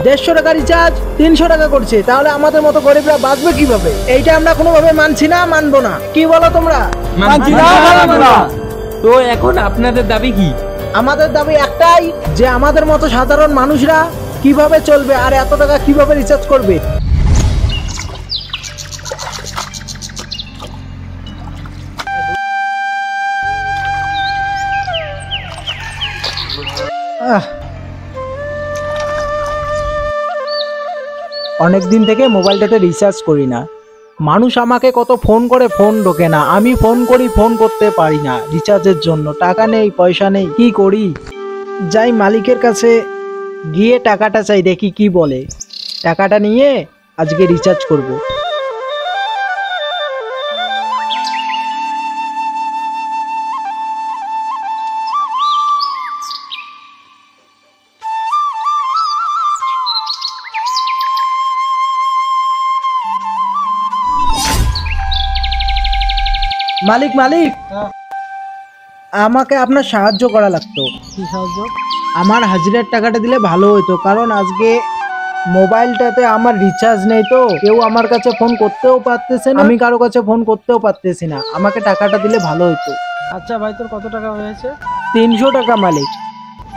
150 টাকা রিচার্জ 300 টাকা করছে, তাহলে আমাদের মতো গরিবরা বাঁচবে কিভাবে? এইটা আমরা কোনোভাবে মানছি না, মানবো না। কি বলো তোমরা? মানছি না, মানবো না। তো এখন আপনাদের দাবি কি? আমাদের দাবি একটাই, যে আমাদের মতো সাধারণ মানুষরা কিভাবে চলবে আর এত টাকা কিভাবে রিচার্জ করবে। অনেকদিন থেকে মোবাইলটাতে রিচার্জ করি না। মানুষ আমাকে কত ফোন করে, ফোন ঢোকে না। আমি ফোন করি, ফোন করতে পারি না রিচার্জের জন্য। টাকা নেই, পয়সা নেই, কি করি? যাই মালিকের কাছে গিয়ে টাকাটা চাই, দেখি কি বলে। টাকাটা নিয়ে আজকে রিচার্জ করব। মালিক, মালিক, আমাকে আপনার সাহায্য করা লাগতো। কি সাহায্য? আমার হাজিরার টাকাটা দিলে ভালো হতো, কারণ আজকে মোবাইলটাতে আমার রিচার্জ নেই, তো কেউ আমার কাছে ফোন করতেও পারতেছে না, আমি কারো কাছে ফোন করতেও পারতেছি না। আমাকে টাকাটা দিলে ভালো হতো। আচ্ছা ভাই, তোর কত টাকা হয়েছে? 300 টাকা মালিক।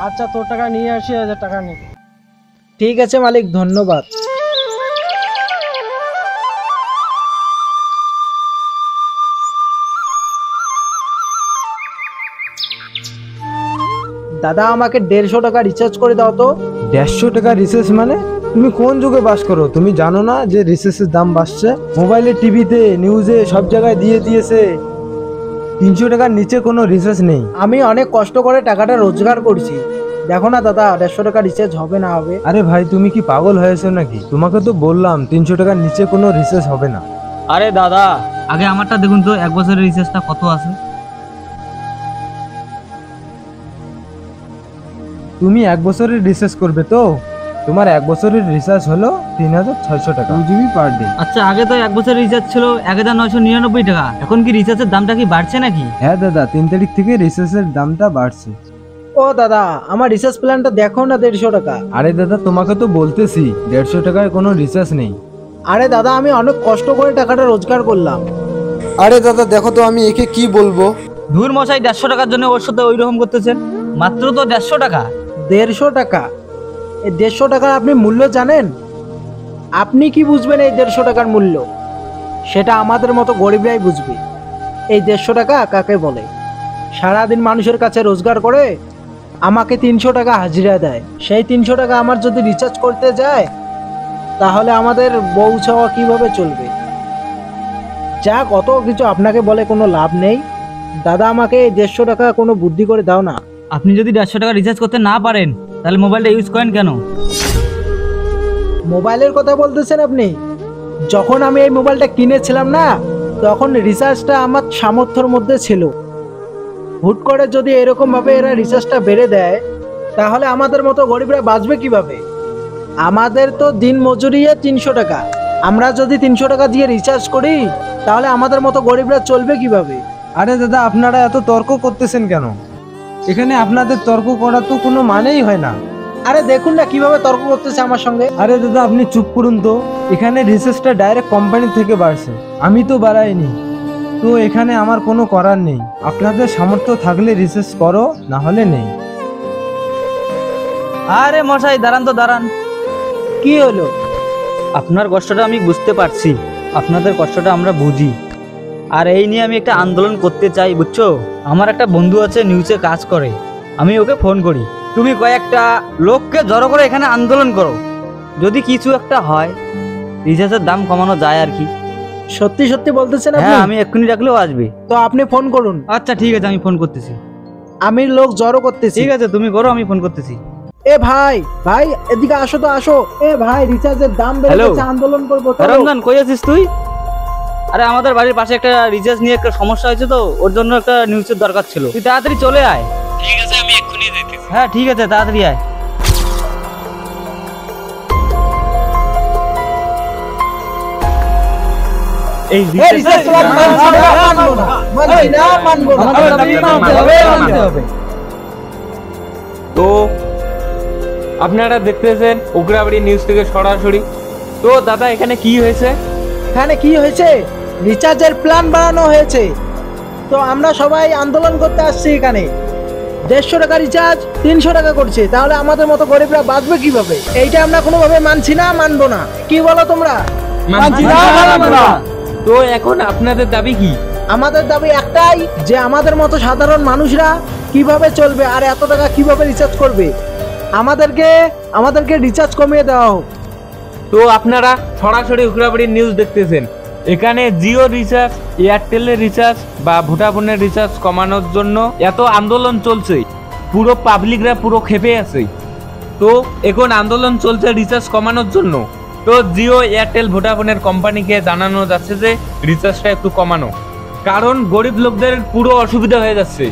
আচ্ছা, তোর টাকা নিয়ে আসি, 1000 টাকা নে। ঠিক আছে মালিক, ধন্যবাদ। দাদা, আমাকে 150 টাকা রিচার্জ করে দাও তো। 150 টাকা রিচার্জ মানে? তুমি কোন যুগে বাস করো? তুমি জানো না যে রিচার্জের দাম বাড়ছে? মোবাইলে, টিভিতে, নিউজে সব জায়গায় দিয়ে দিয়েছে 300 টাকার নিচে কোনো রিচার্জ নেই। আমি অনেক কষ্ট করে টাকাটা রোজগার করছি। দেখো না দাদা, 150 টাকা রিচার্জ হবে না হবে? আরে ভাই, তুমি কি পাগল হয়েছো নাকি? তোমাকে তো বললাম 300 টাকার নিচে কোনো রিচার্জ হবে না। আরে দাদা, আগে আমারটা দেখুন তো, 1 বছরের রিচার্জটা কত আছে। তুমি 1 বছরের রিচার্জ করবে তো? তোমার 1 বছরের রিচার্জ হলো 3600 টাকা, 2 জিবি পার ডে। আচ্ছা, আগে তো 1 বছরের রিচার্জ ছিল 1999 টাকা। এখন কি রিচার্জের দামটা কি বাড়ছে নাকি? হ্যাঁ দাদা, 3 তারিখ থেকে রিচার্জের দামটা বাড়ছে। ও দাদা, আমার রিচার্জ প্ল্যানটা দেখো না, 150 টাকা। আরে দাদা, তোমাকে তো বলতেছি 150 টাকায় কোনো রিচার্জ নেই। আরে দাদা, আমি অনেক কষ্ট করে টাকাটা রোজগার করলাম। আরে দাদা, দেখো তো আমি একে কি বলবো। ধুর মশাই, 150 টাকার জন্য ওর সাথে ওই রকম করতেছেন? মাত্র তো 150 টাকা। 150 টাকা? এই 150 টাকার আপনি মূল্য জানেন? আপনি কি বুঝবেন এই 150 টাকার মূল্য? সেটা আমাদের মতো গরিবরাই বুঝবে। এই 150 টাকা কাকে বলে? সারাদিন মানুষের কাছে রোজগার করে আমাকে 300 টাকা হাজিরা দেয়। সেই 300 টাকা আমার যদি রিচার্জ করতে যায়, তাহলে আমাদের বউ ছাওয়া কিভাবে চলবে? যা কত কিছু আপনাকে বলে কোনো লাভ নেই। দাদা, আমাকে এই 150 টাকা কোনো বুদ্ধি করে দাও না। আপনি যদি 150 টাকা রিচার্জ করতে না পারেন, তাহলে মোবাইলটা ইউজ করেন কেন? মোবাইলের কথা বলতেছেন আপনি? যখন আমি এই মোবাইলটা কিনেছিলাম না, তখন রিচার্জটা আমার সামর্থ্যের মধ্যে ছিল। হুট করে যদি এরকম ভাবে এরা রিচার্জটা বেড়ে দেয়, তাহলে আমাদের মতো গরিবরা বাঁচবে কিভাবে? আমাদের তো দিন মজুরিয়ে 300 টাকা। আমরা যদি 300 টাকা দিয়ে রিচার্জ করি, তাহলে আমাদের মতো গরিবরা চলবে কিভাবে? আরে দাদা, আপনারা এত তর্ক করতেছেন কেন? এখানে আপনাদের তর্ক করা তো কোনো মানেই হয় না। আরে দেখুন না কিভাবে তর্ক করতেছে আমার সঙ্গে। আরে দাদা, আপনি চুপ করুন তো। এখানে রিচার্জটা ডাইরেক্ট কোম্পানি থেকে বাড়ছে, আমি তো বাড়াইনি। তো এখানে আমার কোনো করার নেই। আপনাদের সামর্থ্য থাকলে রিচার্জ করো, না হলে নেই। আরে মশাই, দাঁড়ান তো, দাঁড়ান। কি হলো? আপনার কষ্টটা আমি বুঝতে পারছি, আপনাদের কষ্টটা আমরা বুঝি। আর এই নিয়ে আমি একটা আন্দোলন করতে চাই, বুঝছো? আমার একটা বন্ধু আছে, নিউজে কাজ করে। আমি ওকে ফোন করি, তুমি কয়েকটা লোককে জড়ো করে এখানে আন্দোলন করো। যদি কিছু একটা হয়, রিচার্জের দাম কমানো যায় আর কি। সত্যি সত্যি বলতেছেন আপনি? হ্যাঁ, আমি এক্ষুনি ডাকলেও আসবে। তো আপনি ফোন করুন। আচ্ছা ঠিক আছে, আমি ফোন করতেছি। আমি লোক জড়ো করতেছি। ঠিক আছে, তুমি করো, আমি ফোন করতেছি। এ ভাই, ভাই এদিকে আসো তো, আসো। এ ভাই, রিচার্জের দাম বেড়ে গেছে, আন্দোলন করবো। রমজান, কই আছিস তুই? আরে আমাদের বাড়ির পাশে একটা রিচার্জ নিয়ে একটা সমস্যা হয়েছে, তো ওর জন্য একটা নিউজের দরকার ছিল। তুই তাড়াতাড়ি চলে আয়। ঠিক আছে, আমি এক্ষুনি যেতেছি। হ্যাঁ ঠিক আছে, তাড়াতাড়ি আয়। এই রিচার্জ মানবো না। তো আপনারা দেখতেছেন উগরাবাড়ি নিউজ থেকে সরাসরি। তো দাদা এখানে কি হয়েছে? এখানে কি হয়েছে? রিচার্জের প্ল্যান বাড়ানো হয়েছে। তো আমরা সবাই আন্দোলন করতে আসছি এখানে। 150 টাকা রিচার্জ 300 টাকা করছে, তাহলে আমাদের মতো গরিবরা বাঁচবে কিভাবে? এইটা আমরা কোনোভাবে মানছি না, মানবো না। কি বলো তোমরা? মানছি না, মানবো না। তো এখন আপনাদের দাবি কি? আমাদের দাবি একটাই, যে আমাদের মতো সাধারণ মানুষরা কিভাবে চলবে আর এত টাকা কিভাবে রিচার্জ করবে? আমাদেরকে রিচার্জ কমিয়ে দেওয়া হোক। তো আপনারা সরাসরি উগরাবাড়ি নিউজ দেখতেছেন। এখানে জিও রিচার্জ, এয়ারটেলের রিচার্জ বা ভোডাফোনের রিচার্জ কমানোর জন্য এত আন্দোলন চলছে, পুরো পাবলিকরা পুরো ক্ষেপে আছে। তো এখন আন্দোলন চলছে রিচার্জ কমানোর জন্য। তো জিও, এয়ারটেল, ভোডাফোনের কোম্পানিকে জানানো যাচ্ছে যে রিচার্জটা একটু কমানো, কারণ গরিব লোকদের পুরো অসুবিধা হয়ে যাচ্ছে।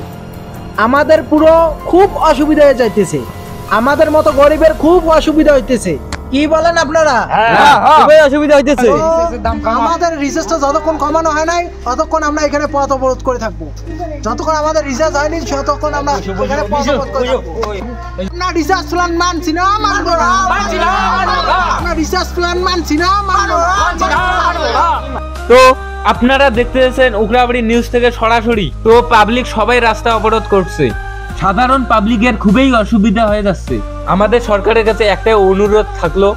আমাদের পুরো খুব অসুবিধা হয়ে যাইতেছে, আমাদের মতো গরিবের খুব অসুবিধা হইতেছে। কি বলেন আপনারা? খুবই অসুবিধা হইতেছে। আমাদের রিচার্জটা যতক্ষণ কমানো হয় নাই ততক্ষণ আমরা এখানে পথ অবরোধ করে থাকবো। যতক্ষণ আমাদের রিচার্জ হয়নি ততক্ষণ আমরা এখানে পথ অবরোধ করে থাকবো। আমরা রিচার্জ প্ল্যান মানছি না, মানবো না। আমরা রিচার্জ প্ল্যান মানছি না, মানবো না। তো আপনারা দেখতেছেন উগরাবাড়ি নিউজ থেকে সরাসরি। তো পাবলিক সবাই রাস্তা অবরোধ করছে, সাধারণ পাবলিকের খুবই অসুবিধা হয়ে যাচ্ছে। আমাদের সরকারের কাছে একটা অনুরোধ থাকলো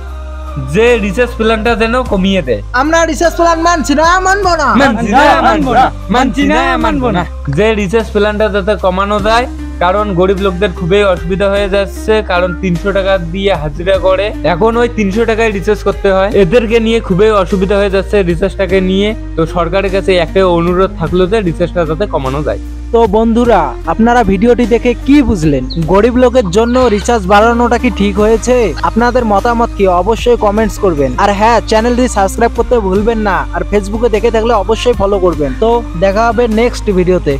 যে রিচার্জ প্ল্যানটা যেন কমিয়ে দেয়। আমরা রিচার্জ প্ল্যান মানছি না, মানবো না। মানছি না, মানবো না। যে রিচার্জ প্ল্যানটা যাতে কমানো যায়, কারণ গরিব লোকদের খুবই অসুবিধা হয়ে যাচ্ছে। কারণ 300 টাকা দিয়ে হাজিরা করে, এখন ওই 300 টাকায় রিচার্জ করতে হয়। এদেরকে নিয়ে খুবই অসুবিধা হয়ে যাচ্ছে রিচার্জটাকে নিয়ে। তো সরকারের কাছে একটা অনুরোধ থাকলো যে রিচার্জটা যাতে কমানো যায়। তো বন্ধুরা, আপনারা ভিডিওটি দেখে কি বুঝলেন? গরিব লোকের জন্য রিচার্জ বাড়ানোটা কি ঠিক হয়েছে? আপনাদের মতামত কি অবশ্যই কমেন্টস করবেন। আর হ্যাঁ, চ্যানেলটি সাবস্ক্রাইব করতে ভুলবেন না। আর ফেসবুকে দেখে থাকলে অবশ্যই ফলো করবেন। তো দেখা হবে নেক্সট ভিডিওতে।